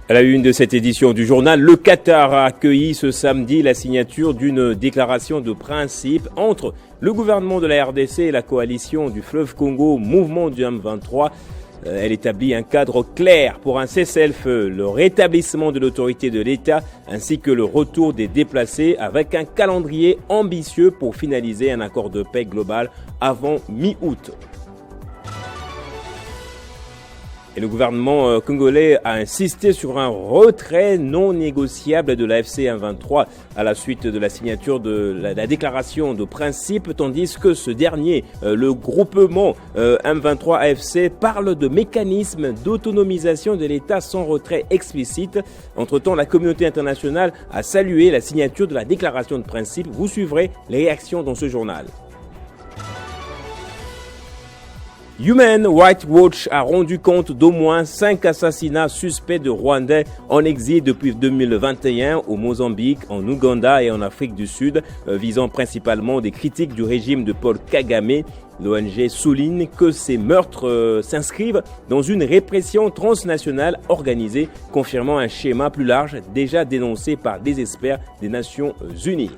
À la une de cette édition du journal, le Qatar a accueilli ce samedi la signature d'une déclaration de principe entre le gouvernement de la RDC et la coalition du fleuve Congo, mouvement du M23. Elle établit un cadre clair pour un cessez-le-feu, le rétablissement de l'autorité de l'État ainsi que le retour des déplacés avec un calendrier ambitieux pour finaliser un accord de paix global avant mi-août. Et le gouvernement congolais a insisté sur un retrait non négociable de l'AFC M23 à la suite de la signature de la déclaration de principe, tandis que ce dernier, le groupement M23 AFC, parle de mécanisme d'autonomisation de l'État sans retrait explicite. Entre-temps, la communauté internationale a salué la signature de la déclaration de principe. Vous suivrez les réactions dans ce journal. Human Rights Watch a rendu compte d'au moins 5 assassinats suspects de Rwandais en exil depuis 2021 au Mozambique, en Ouganda et en Afrique du Sud, visant principalement des critiques du régime de Paul Kagame. L'ONG souligne que ces meurtres s'inscrivent dans une répression transnationale organisée, confirmant un schéma plus large déjà dénoncé par des experts des Nations Unies.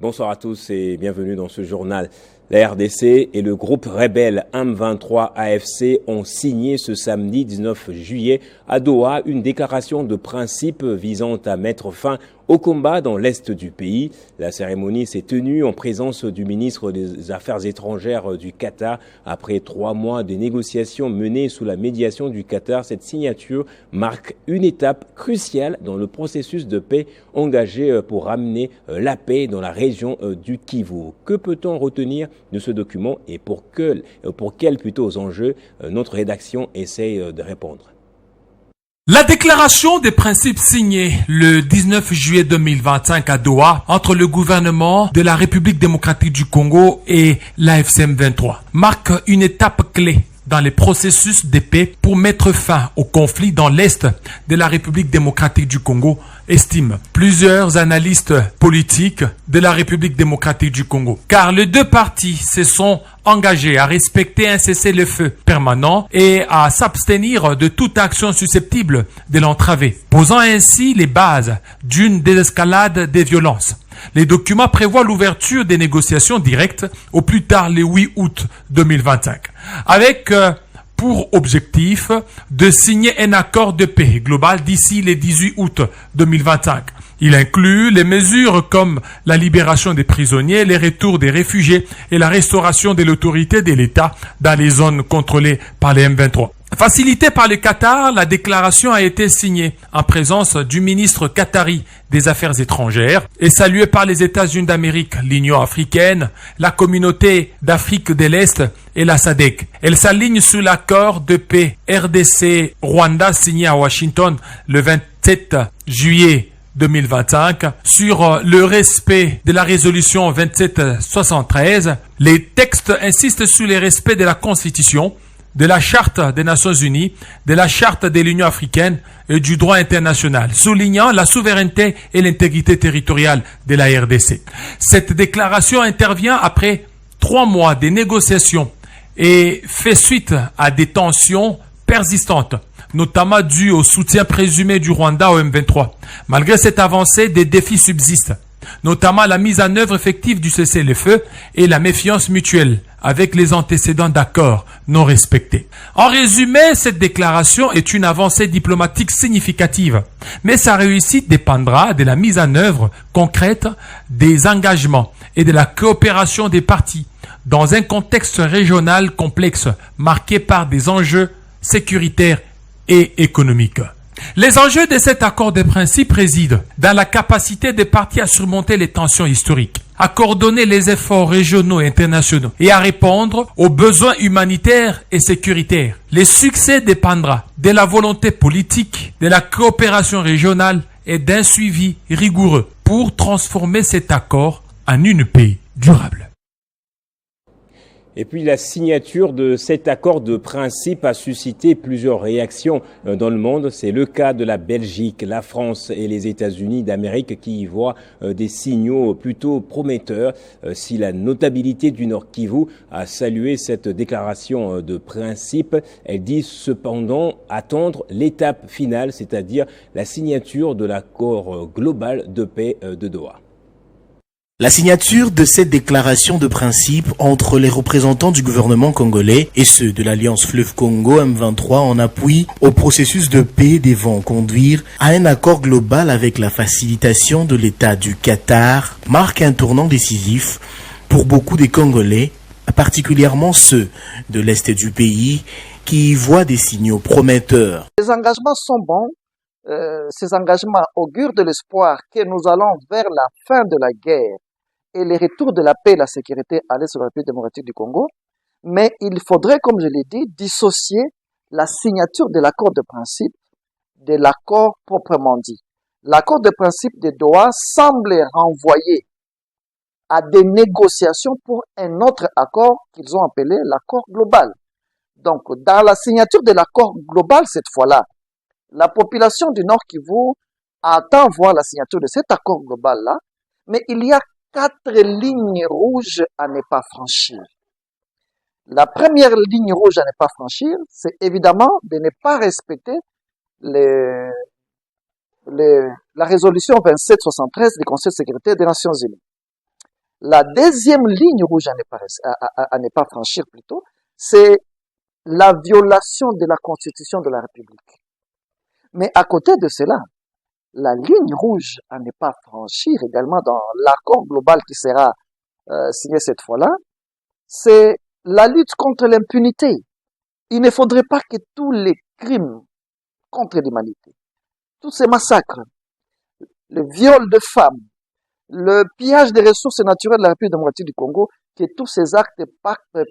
Bonsoir à tous et bienvenue dans ce journal. La RDC et le groupe rebelle M23 AFC ont signé ce samedi 19 juillet à Doha une déclaration de principe visant à mettre fin au combat dans l'est du pays. La cérémonie s'est tenue en présence du ministre des Affaires étrangères du Qatar. Après 3 mois de négociations menées sous la médiation du Qatar, cette signature marque une étape cruciale dans le processus de paix engagé pour ramener la paix dans la région du Kivu. Que peut-on retenir de ce document et pour quels plutôt enjeux notre rédaction essaye de répondre? La déclaration des principes signée le 19 juillet 2025 à Doha entre le gouvernement de la République démocratique du Congo et l'AFC M23 marque une étape clé dans les processus de paix pour mettre fin au conflit dans l'est de la République démocratique du Congo, estiment plusieurs analystes politiques de la République démocratique du Congo. Car les deux parties se sont engagés à respecter un cessez-le-feu permanent et à s'abstenir de toute action susceptible de l'entraver, posant ainsi les bases d'une désescalade des violences. Les documents prévoient l'ouverture des négociations directes au plus tard le 8 août 2025, avec pour objectif de signer un accord de paix global d'ici le 18 août 2025. Il inclut les mesures comme la libération des prisonniers, les retours des réfugiés et la restauration de l'autorité de l'État dans les zones contrôlées par les M23. Facilitée par le Qatar, la déclaration a été signée en présence du ministre qatari des Affaires étrangères et saluée par les États-Unis d'Amérique, l'Union africaine, la communauté d'Afrique de l'Est et la SADC. Elle s'aligne sur l'accord de paix RDC-Rwanda signé à Washington le 27 juillet 2025 sur le respect de la résolution 2773. Les textes insistent sur le respect de la Constitution, de la Charte des Nations Unies, de la Charte de l'Union africaine et du droit international, soulignant la souveraineté et l'intégrité territoriale de la RDC. Cette déclaration intervient après 3 mois de négociations et fait suite à des tensions persistantes, notamment dues au soutien présumé du Rwanda au M23. Malgré cette avancée, des défis subsistent, notamment la mise en œuvre effective du cessez-le-feu et la méfiance mutuelle avec les antécédents d'accords non respectés. En résumé, cette déclaration est une avancée diplomatique significative, mais sa réussite dépendra de la mise en œuvre concrète des engagements et de la coopération des parties dans un contexte régional complexe marqué par des enjeux sécuritaires et économiques. Les enjeux de cet accord de principe résident dans la capacité des parties à surmonter les tensions historiques, à coordonner les efforts régionaux et internationaux et à répondre aux besoins humanitaires et sécuritaires. Le succès dépendra de la volonté politique, de la coopération régionale et d'un suivi rigoureux pour transformer cet accord en une paix durable. Et puis la signature de cet accord de principe a suscité plusieurs réactions dans le monde. C'est le cas de la Belgique, la France et les États-Unis d'Amérique qui y voient des signaux plutôt prometteurs. Si la notabilité du Nord Kivu a salué cette déclaration de principe, elle dit cependant attendre l'étape finale, c'est-à-dire la signature de l'accord global de paix de Doha. La signature de cette déclaration de principe entre les représentants du gouvernement congolais et ceux de l'Alliance Fleuve Congo M23 en appui au processus de paix devant conduire à un accord global avec la facilitation de l'État du Qatar marque un tournant décisif pour beaucoup des Congolais, particulièrement ceux de l'Est du pays qui y voient des signaux prometteurs. Les engagements sont bons. Ces engagements augurent de l'espoir que nous allons vers la fin de la guerre et le retour de la paix et la sécurité à l'est de la République démocratique du Congo. Mais il faudrait, comme je l'ai dit, dissocier la signature de l'accord de principe de l'accord proprement dit. L'accord de principe de Doha semble renvoyer à des négociations pour un autre accord qu'ils ont appelé l'accord global. Donc, dans la signature de l'accord global, cette fois-là, la population du Nord Kivu attend voir la signature de cet accord global-là, mais il y a 4 lignes rouges à ne pas franchir. La première ligne rouge à ne pas franchir, c'est évidemment de ne pas respecter la résolution 2773 du Conseil de sécurité des Nations Unies. La deuxième ligne rouge à ne pas franchir plutôt, c'est la violation de la Constitution de la République. Mais à côté de cela, la ligne rouge à ne pas franchir également dans l'accord global qui sera signé cette fois-là, c'est la lutte contre l'impunité. Il ne faudrait pas que tous les crimes contre l'humanité, tous ces massacres, le viol de femmes, le pillage des ressources naturelles de la République démocratique du Congo, que tous ces actes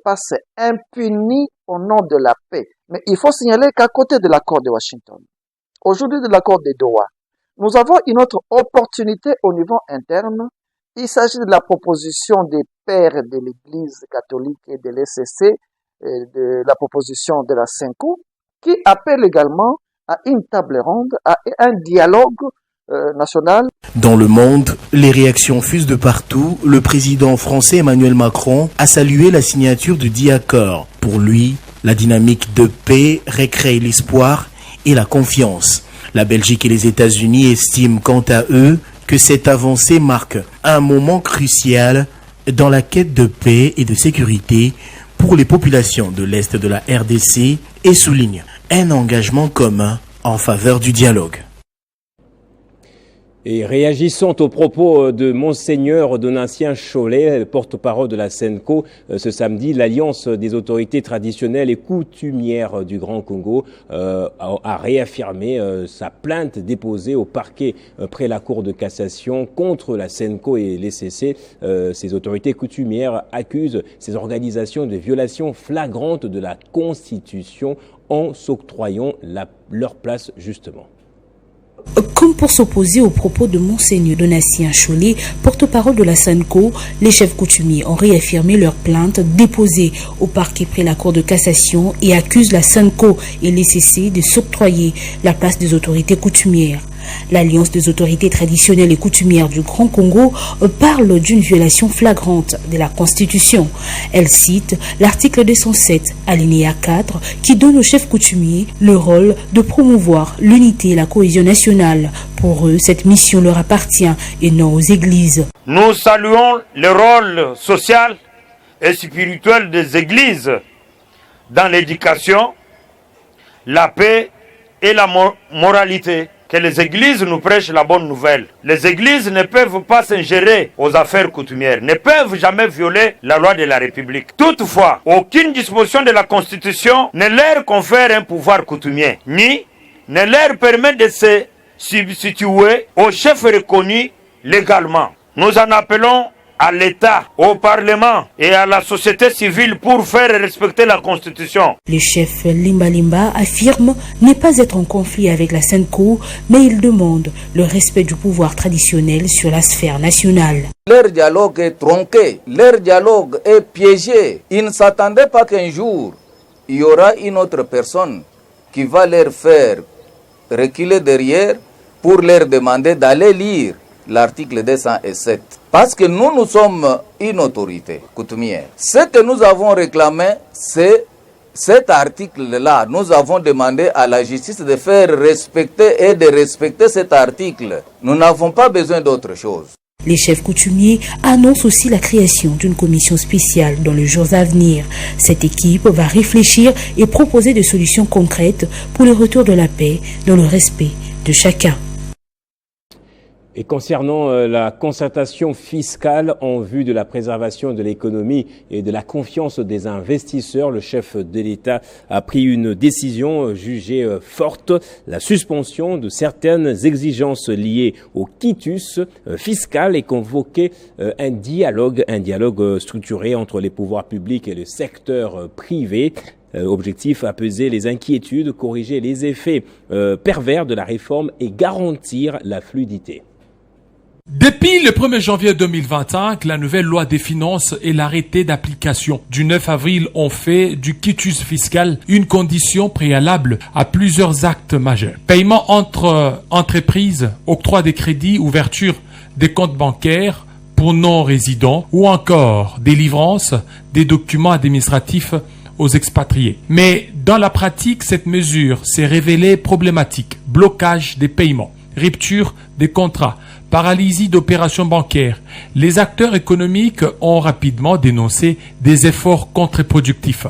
passent impunis au nom de la paix. Mais il faut signaler qu'à côté de l'accord de Washington, aujourd'hui de l'accord de Doha, nous avons une autre opportunité au niveau interne. Il s'agit de la proposition des pères de l'Église catholique et de l'ECC, de la proposition de la CENCO, qui appelle également à une table ronde, à un dialogue national. Dans le monde, les réactions fusent de partout. Le président français Emmanuel Macron a salué la signature du dit accord. Pour lui, la dynamique de paix recrée l'espoir et la confiance. La Belgique et les États-Unis estiment quant à eux que cette avancée marque un moment crucial dans la quête de paix et de sécurité pour les populations de l'Est de la RDC et soulignent un engagement commun en faveur du dialogue. Et réagissant aux propos de Monseigneur Donatien Cholet, porte-parole de la CENCO, ce samedi, l'Alliance des autorités traditionnelles et coutumières du Grand Congo a réaffirmé sa plainte déposée au parquet près la Cour de cassation contre la CENCO et l'ECC. Ces autorités coutumières accusent ces organisations de violation flagrante de la Constitution en s'octroyant leur place justement. Comme pour s'opposer aux propos de Monseigneur Donatien Cholet, porte-parole de la CENCO, les chefs coutumiers ont réaffirmé leur plainte déposée au parquet près la Cour de cassation et accusent la CENCO et l'ECC de s'octroyer la place des autorités coutumières. L'Alliance des autorités traditionnelles et coutumières du Grand Congo parle d'une violation flagrante de la Constitution. Elle cite l'article 207, alinéa 4, qui donne aux chefs coutumiers le rôle de promouvoir l'unité et la cohésion nationale. Pour eux, cette mission leur appartient et non aux églises. Nous saluons le rôle social et spirituel des églises dans l'éducation, la paix et la moralité. Que les églises nous prêchent la bonne nouvelle. Les églises ne peuvent pas s'ingérer aux affaires coutumières, ne peuvent jamais violer la loi de la République. Toutefois, aucune disposition de la Constitution ne leur confère un pouvoir coutumier, ni ne leur permet de se substituer aux chefs reconnus légalement. Nous en appelons à l'État, au Parlement et à la société civile pour faire respecter la Constitution. Le chef Limba Limba affirme ne pas être en conflit avec la Senko, mais il demande le respect du pouvoir traditionnel sur la sphère nationale. Leur dialogue est tronqué, leur dialogue est piégé. Ils ne s'attendaient pas qu'un jour, il y aura une autre personne qui va leur faire reculer derrière pour leur demander d'aller lire l'article 207. Parce que nous sommes une autorité coutumière. Ce que nous avons réclamé, c'est cet article-là. Nous avons demandé à la justice de faire respecter et de respecter cet article. Nous n'avons pas besoin d'autre chose. Les chefs coutumiers annoncent aussi la création d'une commission spéciale dans les jours à venir. Cette équipe va réfléchir et proposer des solutions concrètes pour le retour de la paix dans le respect de chacun. Et concernant la concertation fiscale en vue de la préservation de l'économie et de la confiance des investisseurs, le chef de l'État a pris une décision jugée forte, la suspension de certaines exigences liées au quitus fiscal et convoqué un dialogue structuré entre les pouvoirs publics et le secteur privé. Objectif, apaiser les inquiétudes, corriger les effets pervers de la réforme et garantir la fluidité. Depuis le 1er janvier 2025, la nouvelle loi des finances et l'arrêté d'application du 9 avril ont fait du quitus fiscal une condition préalable à plusieurs actes majeurs. Paiement entre entreprises, octroi des crédits, ouverture des comptes bancaires pour non-résidents ou encore délivrance des documents administratifs aux expatriés. Mais dans la pratique, cette mesure s'est révélée problématique. Blocage des paiements, rupture des contrats, paralysie d'opérations bancaires. Les acteurs économiques ont rapidement dénoncé des efforts contre-productifs.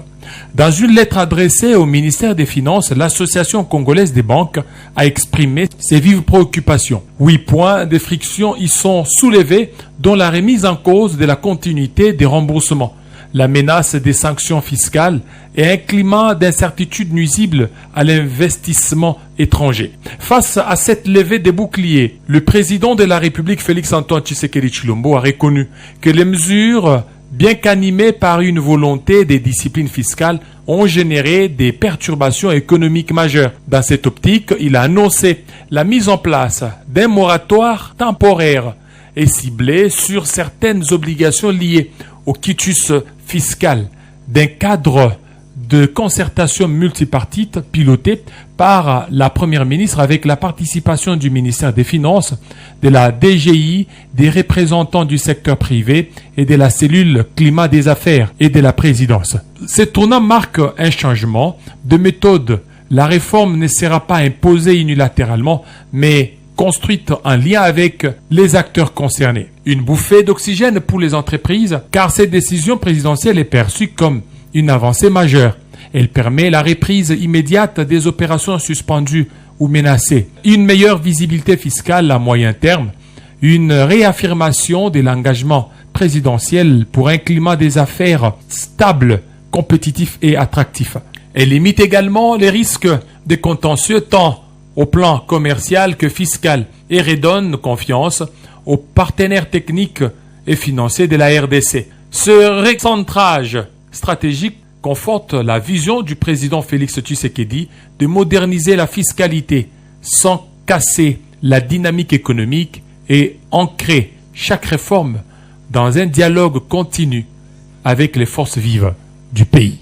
Dans une lettre adressée au ministère des Finances, l'Association congolaise des banques a exprimé ses vives préoccupations. 8 points de friction y sont soulevés, dont la remise en cause de la continuité des remboursements, la menace des sanctions fiscales et un climat d'incertitude nuisible à l'investissement étranger. Face à cette levée des boucliers, le président de la République, Félix-Antoine Tshisekedi Tshilombo, a reconnu que les mesures, bien qu'animées par une volonté des disciplines fiscales, ont généré des perturbations économiques majeures. Dans cette optique, il a annoncé la mise en place d'un moratoire temporaire et ciblé sur certaines obligations liées au quitus fiscal, d'un cadre de concertation multipartite piloté par la Première ministre avec la participation du ministère des Finances, de la DGI, des représentants du secteur privé et de la cellule climat des affaires et de la présidence. Ce tournant marque un changement de méthode. La réforme ne sera pas imposée unilatéralement, mais construite en lien avec les acteurs concernés. Une bouffée d'oxygène pour les entreprises, car cette décision présidentielle est perçue comme une avancée majeure. Elle permet la reprise immédiate des opérations suspendues ou menacées, une meilleure visibilité fiscale à moyen terme, une réaffirmation de l'engagement présidentiel pour un climat des affaires stable, compétitif et attractif. Elle limite également les risques de contentieux tant au plan commercial que fiscal et redonne confiance aux partenaires techniques et financiers de la RDC. Ce recentrage stratégique conforte la vision du président Félix Tshisekedi de moderniser la fiscalité sans casser la dynamique économique et ancrer chaque réforme dans un dialogue continu avec les forces vives du pays.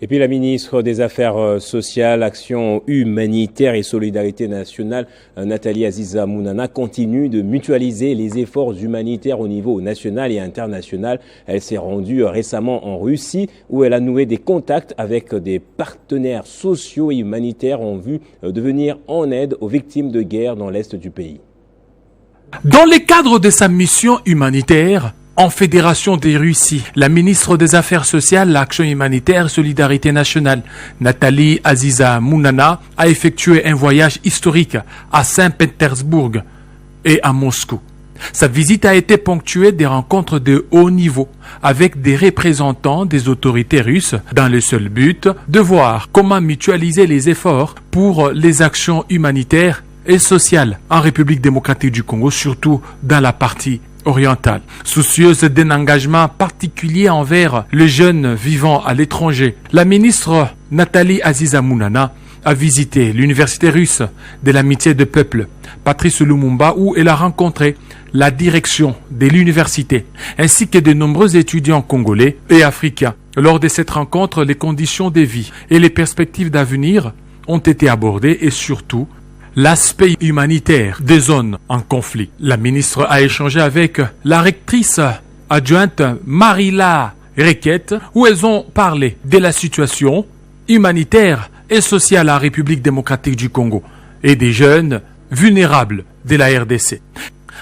Et puis la ministre des Affaires sociales, Action humanitaire et solidarité nationale, Nathalie Aziza Mounana, continue de mutualiser les efforts humanitaires au niveau national et international. Elle s'est rendue récemment en Russie où elle a noué des contacts avec des partenaires sociaux et humanitaires en vue de venir en aide aux victimes de guerre dans l'est du pays. Dans le cadre de sa mission humanitaire, en Fédération des Russies, la ministre des Affaires sociales, l'Action humanitaire, Solidarité nationale, Nathalie Aziza Mounana, a effectué un voyage historique à Saint-Pétersbourg et à Moscou. Sa visite a été ponctuée des rencontres de haut niveau avec des représentants des autorités russes dans le seul but de voir comment mutualiser les efforts pour les actions humanitaires et sociales en République démocratique du Congo, surtout dans la partie orientale. Soucieuse d'un engagement particulier envers les jeunes vivant à l'étranger, la ministre Nathalie Aziza-Mounana a visité l'université russe de l'amitié des peuples, Patrice Lumumba, où elle a rencontré la direction de l'université, ainsi que de nombreux étudiants congolais et africains. Lors de cette rencontre, les conditions de vie et les perspectives d'avenir ont été abordées et surtout l'aspect humanitaire des zones en conflit. La ministre a échangé avec la rectrice adjointe Marila Requette, où elles ont parlé de la situation humanitaire et sociale en République démocratique du Congo et des jeunes vulnérables de la RDC.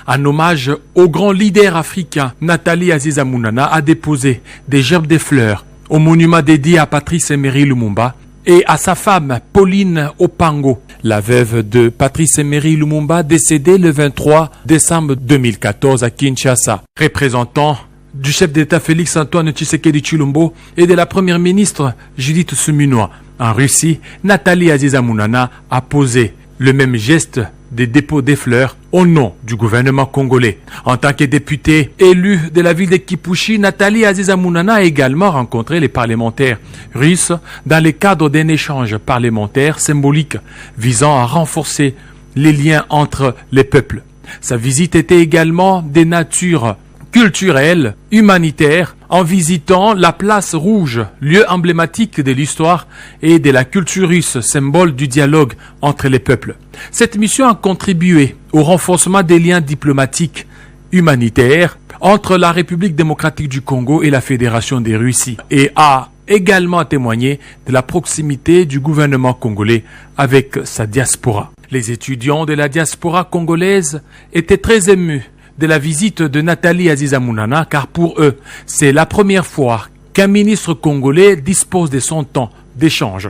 En hommage au grand leader africain, Nathalie Aziza-Mounana a déposé des gerbes de fleurs au monument dédié à Patrice Emery Lumumba et à sa femme Pauline Opango, la veuve de Patrice Emery Lumumba, décédée le 23 décembre 2014 à Kinshasa. Représentant du chef d'État Félix Antoine Tshisekedi Tshilombo et de la première ministre Judith Suminwa en Russie, Nathalie Aziza-Mounana a posé le même geste de dépôt des fleurs au nom du gouvernement congolais. En tant que députée élue de la ville de Kipushi, Nathalie Aziza-Mounana a également rencontré les parlementaires russes dans le cadre d'un échange parlementaire symbolique visant à renforcer les liens entre les peuples. Sa visite était également de nature culturelle, humanitaire, en visitant la place rouge, lieu emblématique de l'histoire et de la culture russe, symbole du dialogue entre les peuples. Cette mission a contribué au renforcement des liens diplomatiques humanitaires entre la République démocratique du Congo et la Fédération des Russies et a également témoigné de la proximité du gouvernement congolais avec sa diaspora. Les étudiants de la diaspora congolaise étaient très émus de la visite de Nathalie Aziza-Mounana, car pour eux, c'est la première fois qu'un ministre congolais dispose de son temps d'échange.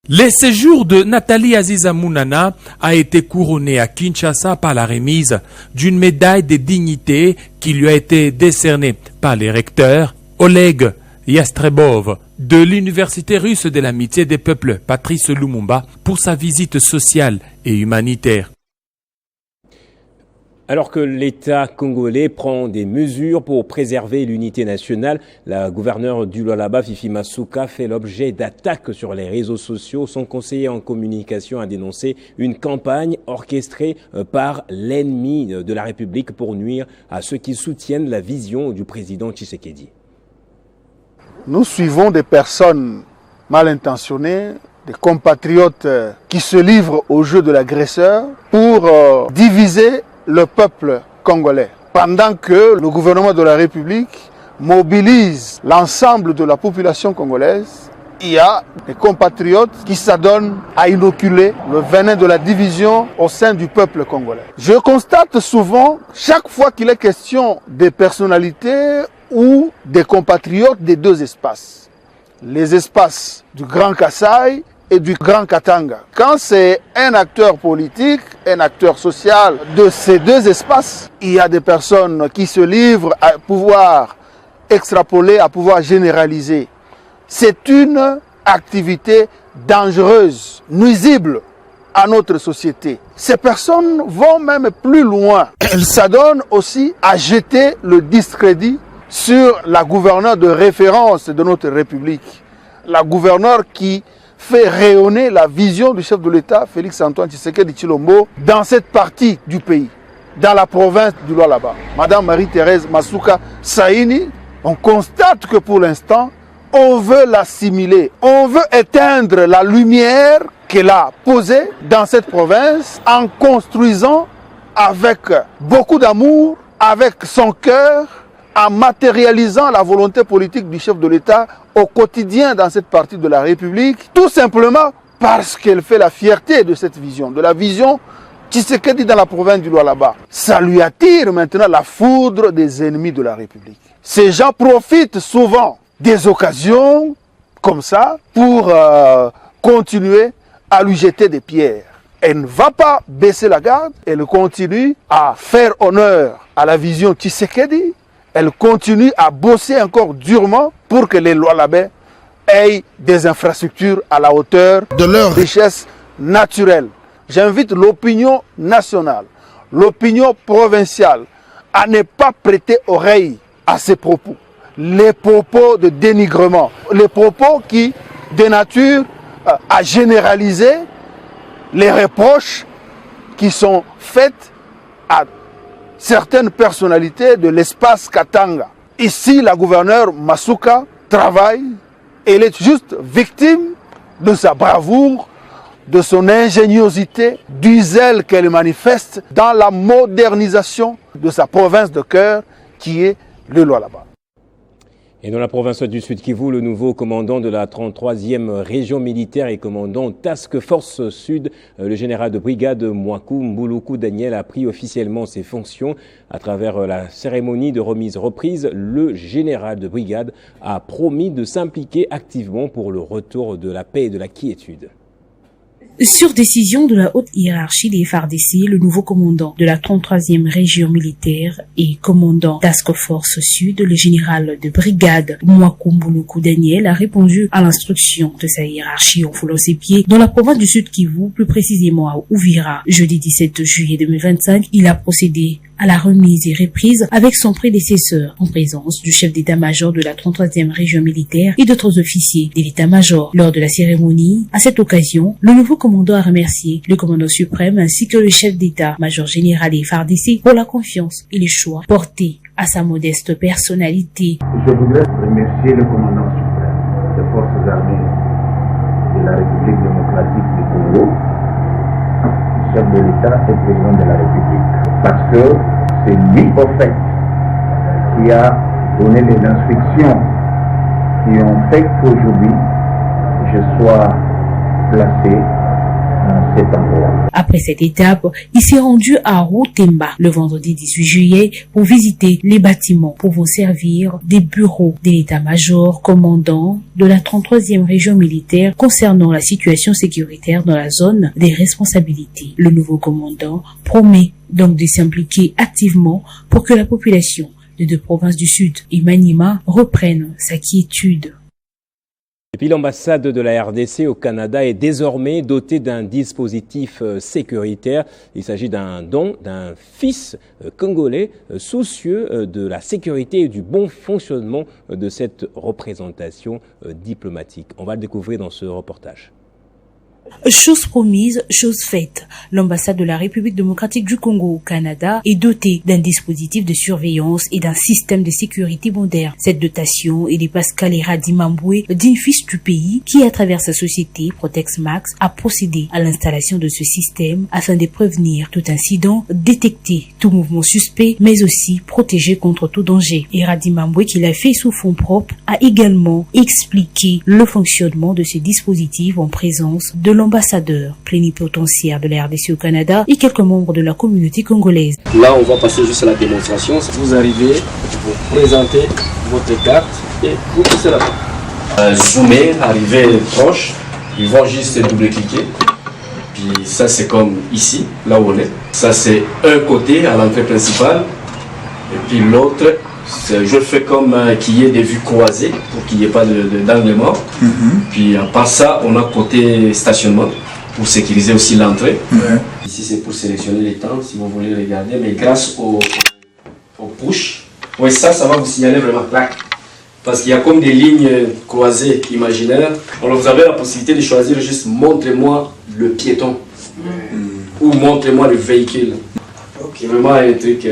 Le séjour de Nathalie Aziza-Mounana a été couronné à Kinshasa par la remise d'une médaille de dignité qui lui a été décernée par les recteurs Oleg Yastrebov de l'Université russe de l'amitié des peuples Patrice Lumumba pour sa visite sociale et humanitaire. Alors que l'État congolais prend des mesures pour préserver l'unité nationale, la gouverneure du Lualaba, Fifi Masuka, fait l'objet d'attaques sur les réseaux sociaux. Son conseiller en communication a dénoncé une campagne orchestrée par l'ennemi de la République pour nuire à ceux qui soutiennent la vision du président Tshisekedi. Nous suivons des personnes mal intentionnées, des compatriotes qui se livrent au jeu de l'agresseur pour diviser le peuple congolais. Pendant que le gouvernement de la République mobilise l'ensemble de la population congolaise, il y a des compatriotes qui s'adonnent à inoculer le venin de la division au sein du peuple congolais. Je constate souvent, chaque fois qu'il est question des personnalités ou des compatriotes des deux espaces, les espaces du Grand Kasaï et du Grand Katanga. Quand c'est un acteur politique, un acteur social de ces deux espaces, il y a des personnes qui se livrent à pouvoir extrapoler, à pouvoir généraliser. C'est une activité dangereuse, nuisible à notre société. Ces personnes vont même plus loin. Elles s'adonnent aussi à jeter le discrédit sur la gouverneure de référence de notre République. La gouverneure qui fait rayonner la vision du chef de l'État, Félix Antoine Tshisekedi Tshilombo, dans cette partie du pays, dans la province du Lualaba. Madame Marie-Thérèse Masuka Saini, on constate que pour l'instant, on veut l'assimiler, on veut éteindre la lumière qu'elle a posée dans cette province en construisant avec beaucoup d'amour, avec son cœur, en matérialisant la volonté politique du chef de l'État au quotidien dans cette partie de la République, tout simplement parce qu'elle fait la fierté de cette vision, de la vision Tshisekedi dans la province du Lualaba. Ça lui attire maintenant la foudre des ennemis de la République. Ces gens profitent souvent des occasions comme ça pour continuer à lui jeter des pierres. Elle ne va pas baisser la garde, elle continue à faire honneur à la vision Tshisekedi. Elle continue à bosser encore durement pour que les Lualabais aient des infrastructures à la hauteur de leur richesse naturelle. J'invite l'opinion nationale, l'opinion provinciale, à ne pas prêter oreille à ces propos. Les propos de dénigrement, les propos qui dénaturent à généraliser les reproches qui sont faits à certaines personnalités de l'espace Katanga. Ici, la gouverneure Masuka travaille, elle est juste victime de sa bravoure, de son ingéniosité, du zèle qu'elle manifeste dans la modernisation de sa province de cœur qui est le Lualaba. Et dans la province du Sud Kivu, le nouveau commandant de la 33e région militaire et commandant Task Force Sud, le général de brigade Mwaku Mbuluku Daniel, a pris officiellement ses fonctions. À travers la cérémonie de remise-reprise, le général de brigade a promis de s'impliquer activement pour le retour de la paix et de la quiétude. Sur décision de la haute hiérarchie des FARDC, le nouveau commandant de la 33e région militaire et commandant Task Force Sud, le général de brigade Mwaku Mbuluku Daniel, a répondu à l'instruction de sa hiérarchie en foulant ses pieds dans la province du Sud Kivu, plus précisément à Uvira. Jeudi 17 juillet 2025, il a procédé à la remise et reprise avec son prédécesseur en présence du chef d'état-major de la 33e région militaire et d'autres officiers de l'état-major. Lors de la cérémonie, à cette occasion, le nouveau commandant a remercié le commandant suprême ainsi que le chef d'état-major général des FARDC pour la confiance et les choix portés à sa modeste personnalité. Je voudrais remercier le commandant suprême des forces armées de la République démocratique du Congo, chef de l'État et président de la République. Parce que c'est lui, au fait, qui a donné les instructions qui ont fait qu'aujourd'hui, je sois placé dans cet endroit. Après cette étape, il s'est rendu à Routemba le vendredi 18 juillet pour visiter les bâtiments pouvant servir des bureaux de l'état-major commandant de la 33e région militaire concernant la situation sécuritaire dans la zone des responsabilités. Le nouveau commandant promet donc de s'impliquer activement pour que la population des deux provinces du Sud et Maniema reprenne sa quiétude. Et puis l'ambassade de la RDC au Canada est désormais dotée d'un dispositif sécuritaire. Il s'agit d'un don d'un fils congolais soucieux de la sécurité et du bon fonctionnement de cette représentation diplomatique. On va le découvrir dans ce reportage. Chose promise, chose faite. L'ambassade de la République démocratique du Congo au Canada est dotée d'un dispositif de surveillance et d'un système de sécurité moderne. Cette dotation est dépasse Kalera Dimambwe, digne fils du pays, qui à travers sa société Protex Max a procédé à l'installation de ce système afin de prévenir tout incident, détecter tout mouvement suspect, mais aussi protéger contre tout danger. Et Radimambwe, qui l'a fait sous fonds propres, a également expliqué le fonctionnement de ce dispositif en présence de l'ambassadeur plénipotentiaire de la RDC au Canada et quelques membres de la communauté congolaise. Là, on va passer juste à la démonstration. Vous arrivez, vous présentez votre carte et vous poussez la porte. Zoomer, arriver proche, ils vont juste double-cliquer. Puis ça, c'est comme ici, là où on est. Ça, c'est un côté à l'entrée principale. Et puis l'autre, je fais comme qu'il y ait des vues croisées pour qu'il n'y ait pas d'angle mort. Puis à part ça, on a côté stationnement pour sécuriser aussi l'entrée. Ici, c'est pour sélectionner les temps si vous voulez regarder. Mais grâce au push, oui, ça va vous signaler vraiment clac. Parce qu'il y a comme des lignes croisées imaginaires. Alors vous avez la possibilité de choisir juste montrez-moi le piéton ou montrez-moi le véhicule. C'est vraiment un truc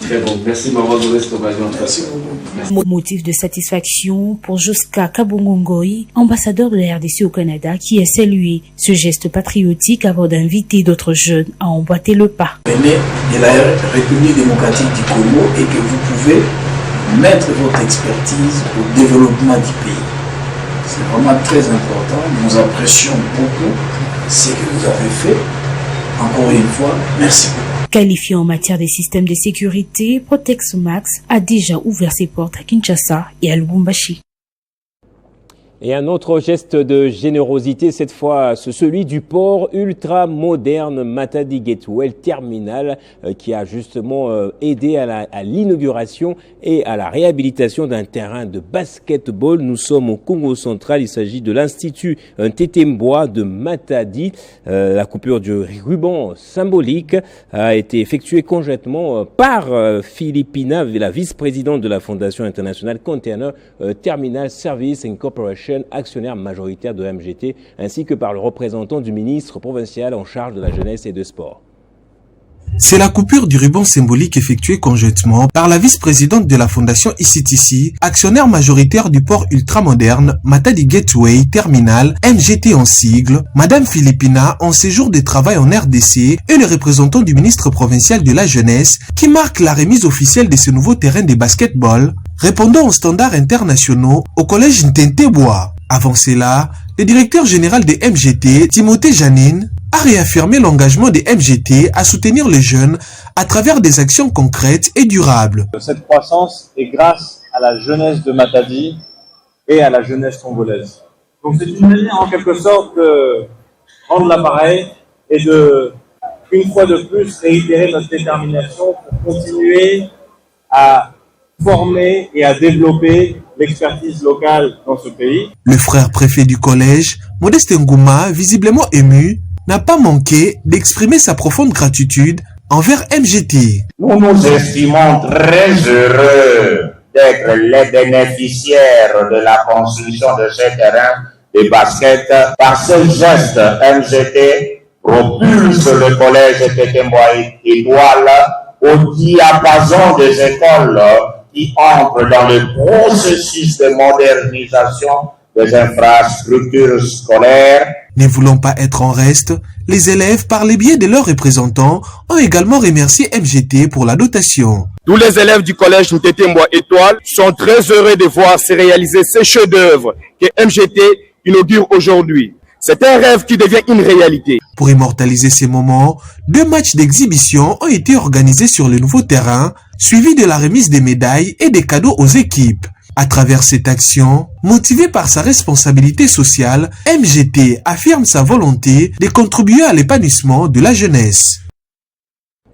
très bon. Merci de m'avoir donné cette occasion. Merci beaucoup. Motif de satisfaction pour Joska Kabongongoi, ambassadeur de la RDC au Canada, qui a salué ce geste patriotique avant d'inviter d'autres jeunes à emboîter le pas. Venez de la République démocratique du Congo et que vous pouvez mettre votre expertise au développement du pays. C'est vraiment très important. Nous apprécions beaucoup ce que vous avez fait. Encore une fois, merci beaucoup. Qualifié en matière des systèmes de sécurité, Protex Max a déjà ouvert ses portes à Kinshasa et à Lubumbashi. Et un autre geste de générosité, cette fois, c'est celui du port ultra moderne Matadi Gateway Terminal, qui a justement aidé à l'inauguration et à la réhabilitation d'un terrain de basketball. Nous sommes au Congo central. Il s'agit de l'Institut Tétémbois de Matadi. La coupure du ruban symbolique a été effectuée conjointement par Philippina, la vice-présidente de la Fondation internationale Container Terminal Service Incorporation, actionnaire majoritaire de MGT, ainsi que par le représentant du ministre provincial en charge de la jeunesse et de sport. C'est la coupure du ruban symbolique effectuée conjointement par la vice-présidente de la fondation ICTC, actionnaire majoritaire du port ultramoderne Matadi Gateway Terminal, MGT en sigle, Madame Philippina en séjour de travail en RDC et le représentant du ministre provincial de la jeunesse qui marque la remise officielle de ce nouveau terrain de basketball répondant aux standards internationaux au collège Ntentebois. Avant cela, le directeur général de MGT, Timothée Janine, a réaffirmé l'engagement de MGT à soutenir les jeunes à travers des actions concrètes et durables. Cette croissance est grâce à la jeunesse de Matadi et à la jeunesse congolaise. Donc c'est une manière en quelque sorte de rendre l'appareil et de, une fois de plus, réitérer notre détermination pour continuer à former et à développer l'expertise locale dans ce pays. Le frère préfet du collège, Modeste Ngouma, visiblement ému, n'a pas manqué d'exprimer sa profonde gratitude envers MGT. Nous nous estimons très heureux d'être les bénéficiaires de la construction de ce terrain de basket. Par ce geste, MGT propulse le collège Tétémbois Étoile au diapason des écoles qui entrent dans le processus de modernisation des infrastructures scolaires. Ne voulant pas être en reste, les élèves, par les biais de leurs représentants, ont également remercié MGT pour la dotation. Tous les élèves du collège Tétémbois Étoile sont très heureux de voir se réaliser ces chefs-d'œuvre que MGT inaugure aujourd'hui. C'est un rêve qui devient une réalité. Pour immortaliser ces moments, 2 matchs d'exhibition ont été organisés sur le nouveau terrain, suivis de la remise des médailles et des cadeaux aux équipes. À travers cette action, motivé par sa responsabilité sociale, MGT affirme sa volonté de contribuer à l'épanouissement de la jeunesse.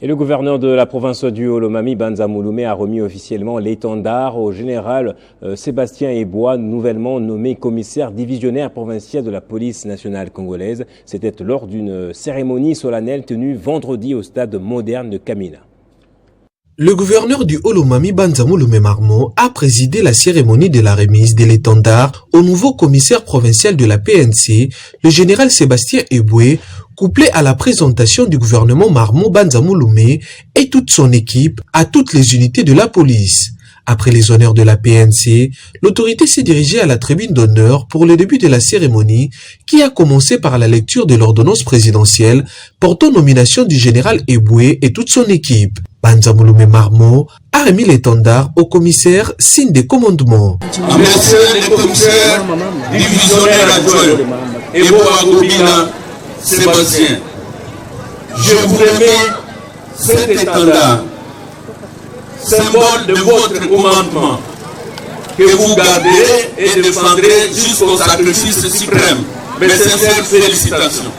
Et le gouverneur de la province du Olomami, Banza Mouloumé, a remis officiellement l'étendard au général Sébastien Ebois, nouvellement nommé commissaire divisionnaire provincial de la police nationale congolaise. C'était lors d'une cérémonie solennelle tenue vendredi au stade moderne de Kamina. Le gouverneur du Olomami, Banza Mouloumé Marmo, a présidé la cérémonie de la remise de l'étendard au nouveau commissaire provincial de la PNC, le général Sébastien Ebois, couplé à la présentation du gouvernement Marmo Banza Mouloumé et toute son équipe à toutes les unités de la police. Après les honneurs de la PNC, l'autorité s'est dirigée à la tribune d'honneur pour le début de la cérémonie qui a commencé par la lecture de l'ordonnance présidentielle portant nomination du général Ebois et toute son équipe. Banza Mouloumé Marmo a remis l'étendard au commissaire signe des commandements. Monsieur le commissaire divisionnaire adjoint Ebois Gobina Sébastien, je vous remets cet étendard, symbole de votre commandement, que vous garderez et défendrez jusqu'au sacrifice suprême. Mes sincères félicitations.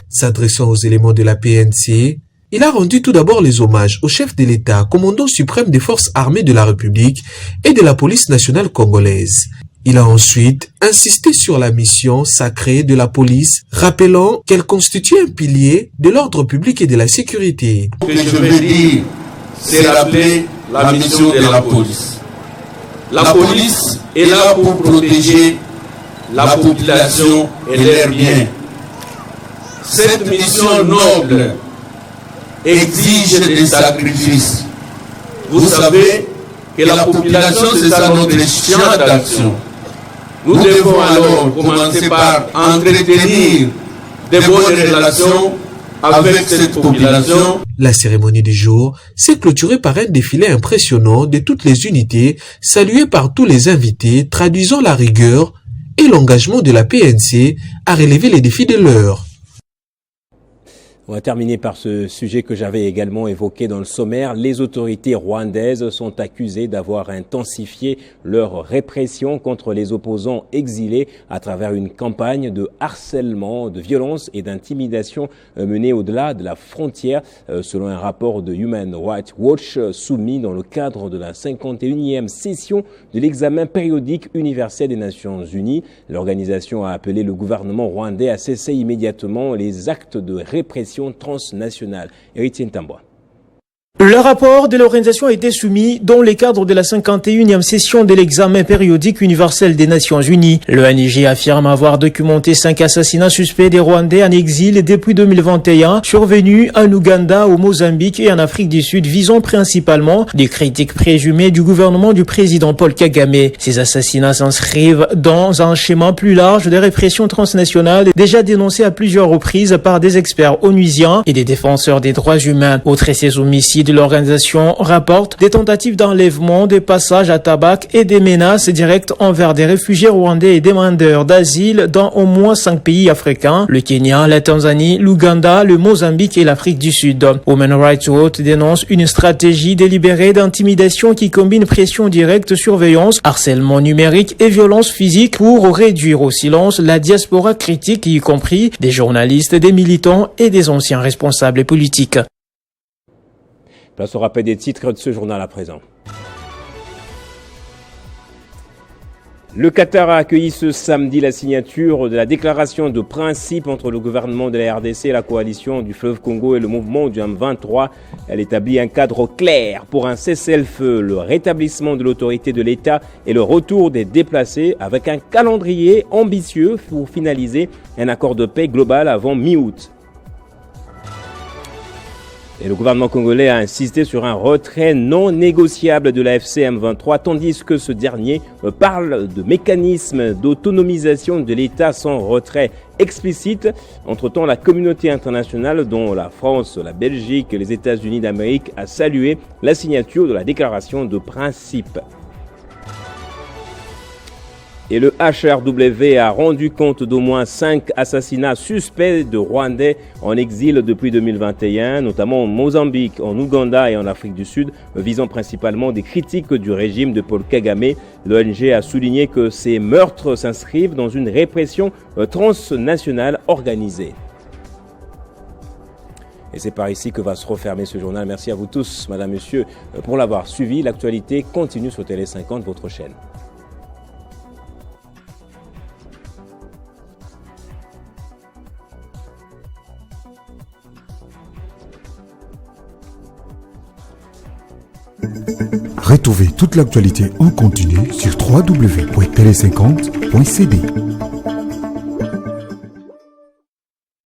S'adressant aux éléments de la PNC, il a rendu tout d'abord les hommages au chef de l'État, commandant suprême des forces armées de la République et de la police nationale congolaise. Il a ensuite insisté sur la mission sacrée de la police, rappelant qu'elle constitue un pilier de l'ordre public et de la sécurité. Ce que je veux dire, c'est rappeler la mission de la police. La police est là pour protéger la population et leurs biens. Cette mission noble exige des sacrifices. Vous savez que la population, c'est ça notre champ d'action. Nous devons alors commencer par entretenir de bonnes relations avec cette population. La cérémonie du jour s'est clôturée par un défilé impressionnant de toutes les unités, salué par tous les invités, traduisant la rigueur et l'engagement de la PNC à relever les défis de l'heure. On va terminer par ce sujet que j'avais également évoqué dans le sommaire. Les autorités rwandaises sont accusées d'avoir intensifié leur répression contre les opposants exilés à travers une campagne de harcèlement, de violence et d'intimidation menée au-delà de la frontière, selon un rapport de Human Rights Watch soumis dans le cadre de la 51e session de l'examen périodique universel des Nations Unies. L'organisation a appelé le gouvernement rwandais à cesser immédiatement les actes de répression transnationale. Héritier Ntambwa. Le rapport de l'organisation a été soumis dans le cadre de la 51e session de l'examen périodique universel des Nations Unies. L'ONG affirme avoir documenté 5 assassinats suspects des Rwandais en exil depuis 2021, survenus en Ouganda, au Mozambique et en Afrique du Sud, visant principalement des critiques présumées du gouvernement du président Paul Kagame. Ces assassinats s'inscrivent dans un schéma plus large de répression transnationale déjà dénoncé à plusieurs reprises par des experts onusiens et des défenseurs des droits humains. Outre ces homicides, l'organisation rapporte des tentatives d'enlèvement, des passages à tabac et des menaces directes envers des réfugiés rwandais et demandeurs d'asile dans au moins 5 pays africains, le Kenya, la Tanzanie, l'Ouganda, le Mozambique et l'Afrique du Sud. Human Rights Watch dénonce une stratégie délibérée d'intimidation qui combine pression directe, surveillance, harcèlement numérique et violence physique pour réduire au silence la diaspora critique, y compris des journalistes, des militants et des anciens responsables politiques. Place au rappel des titres de ce journal à présent. Le Qatar a accueilli ce samedi la signature de la déclaration de principe entre le gouvernement de la RDC, la coalition du fleuve Congo et le mouvement du M23. Elle établit un cadre clair pour un cessez-le-feu, le rétablissement de l'autorité de l'État et le retour des déplacés, avec un calendrier ambitieux pour finaliser un accord de paix global avant mi-août. Et le gouvernement congolais a insisté sur un retrait non négociable de l'AFC M23, tandis que ce dernier parle de mécanismes d'autonomisation de l'État sans retrait explicite. Entre-temps, la communauté internationale, dont la France, la Belgique et les États-Unis d'Amérique, a salué la signature de la déclaration de principe. Et le HRW a rendu compte d'au moins 5 assassinats suspects de Rwandais en exil depuis 2021, notamment au Mozambique, en Ouganda et en Afrique du Sud, visant principalement des critiques du régime de Paul Kagame. L'ONG a souligné que ces meurtres s'inscrivent dans une répression transnationale organisée. Et c'est par ici que va se refermer ce journal. Merci à vous tous, madame, monsieur, pour l'avoir suivi. L'actualité continue sur Télé 50, votre chaîne. Retrouvez toute l'actualité en continu sur www.tele50.cd.